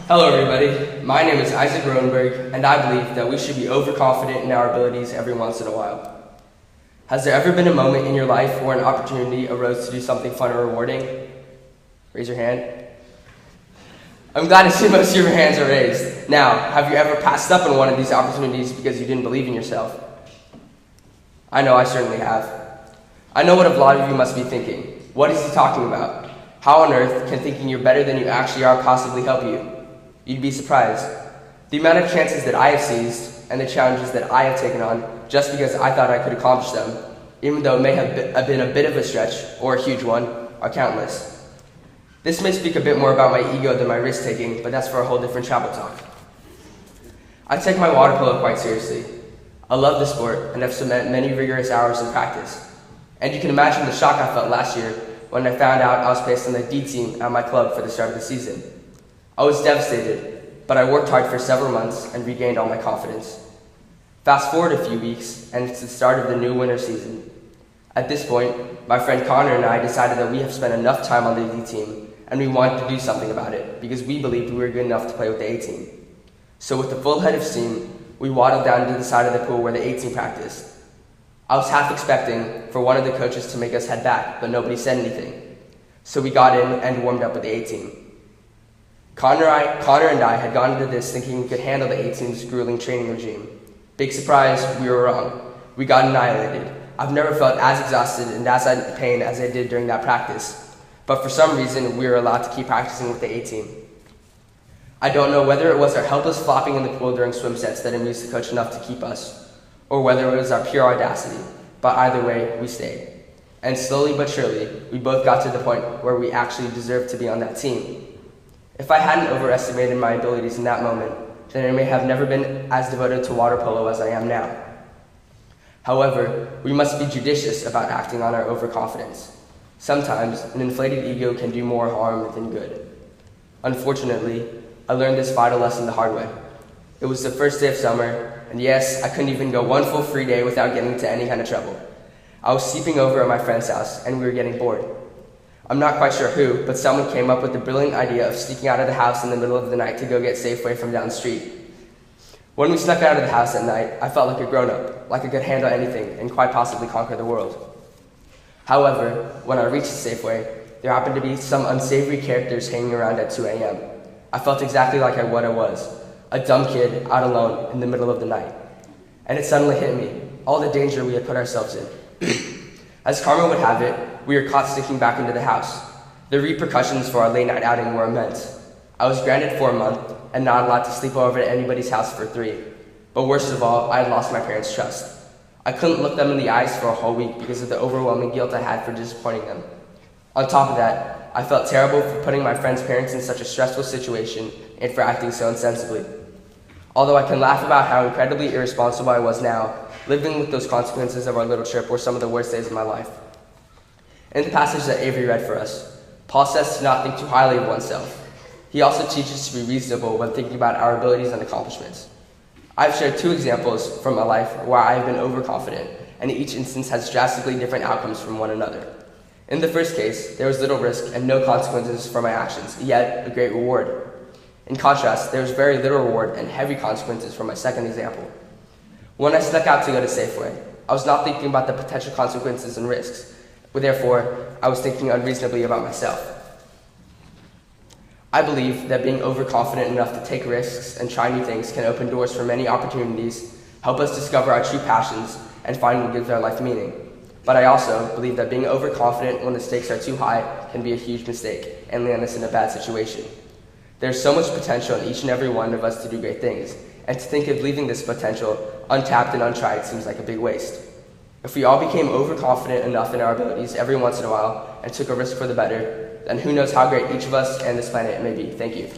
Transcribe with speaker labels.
Speaker 1: Hello everybody, my name is Isaac Rodenberg, and I believe that we should be overconfident in our abilities every once in a while. Has there ever been a moment in your life where an opportunity arose to do something fun or rewarding? Raise your hand. I'm glad to see most of your hands are raised. Now, have you ever passed up on one of these opportunities because you didn't believe in yourself? I know I certainly have. I know what a lot of you must be thinking. What is he talking about? How on earth can thinking you're better than you actually are possibly help you? You'd be surprised. The amount of chances that I have seized and the challenges that I have taken on just because I thought I could accomplish them, even though it may have been a bit of a stretch or a huge one, are countless. This may speak a bit more about my ego than my risk-taking, but that's for a whole different travel talk. I take my water polo quite seriously. I love the sport and have spent many rigorous hours in practice. And you can imagine the shock I felt last year when I found out I was placed on the D team at my club for the start of the season. I was devastated, but I worked hard for several months and regained all my confidence. Fast forward a few weeks, and it's the start of the new winter season. At this point, my friend Connor and I decided that we have spent enough time on the D team, and we wanted to do something about it because we believed we were good enough to play with the A team. So with a full head of steam, we waddled down to the side of the pool where the A team practiced. I was half expecting for one of the coaches to make us head back, but nobody said anything. So we got in and warmed up with the A team. Connor and I had gone into this thinking we could handle the A team's grueling training regime. Big surprise, we were wrong. We got annihilated. I've never felt as exhausted and as in pain as I did during that practice. But for some reason, we were allowed to keep practicing with the A team. I don't know whether it was our helpless flopping in the pool during swim sets that amused the coach enough to keep us, or whether it was our pure audacity, but either way, we stayed. And slowly but surely, we both got to the point where we actually deserved to be on that team. If I hadn't overestimated my abilities in that moment, then I may have never been as devoted to water polo as I am now. However, we must be judicious about acting on our overconfidence. Sometimes, an inflated ego can do more harm than good. Unfortunately, I learned this vital lesson the hard way. It was the first day of summer, and yes, I couldn't even go one full free day without getting into any kind of trouble. I was sleeping over at my friend's house, and we were getting bored. I'm not quite sure who, but someone came up with the brilliant idea of sneaking out of the house in the middle of the night to go get Safeway from down the street. When we snuck out of the house at night, I felt like a grown-up, like I could handle anything and quite possibly conquer the world. However, when I reached the Safeway, there happened to be some unsavory characters hanging around at 2 a.m. I felt exactly like what I was, a dumb kid out alone in the middle of the night. And it suddenly hit me, all the danger we had put ourselves in. As karma would have it, we were caught sneaking back into the house. The repercussions for our late-night outing were immense. I was grounded for a month and not allowed to sleep over at anybody's house for 3. But worst of all, I had lost my parents' trust. I couldn't look them in the eyes for a whole week because of the overwhelming guilt I had for disappointing them. On top of that, I felt terrible for putting my friends' parents in such a stressful situation and for acting so insensibly. Although I can laugh about how incredibly irresponsible I was now, living with those consequences of our little trip were some of the worst days of my life. In the passage that Avery read for us, Paul says to not think too highly of oneself. He also teaches to be reasonable when thinking about our abilities and accomplishments. I've shared 2 examples from my life where I have been overconfident, and each instance has drastically different outcomes from one another. In the first case, there was little risk and no consequences for my actions, yet a great reward. In contrast, there was very little reward and heavy consequences for my second example. When I snuck out to go to Safeway, I was not thinking about the potential consequences and risks. Therefore, I was thinking unreasonably about myself. I believe that being overconfident enough to take risks and try new things can open doors for many opportunities, help us discover our true passions, and find what gives our life meaning. But I also believe that being overconfident when the stakes are too high can be a huge mistake and land us in a bad situation. There's so much potential in each and every one of us to do great things, and to think of leaving this potential untapped and untried seems like a big waste. If we all became overconfident enough in our abilities every once in a while and took a risk for the better, then who knows how great each of us and this planet may be. Thank you.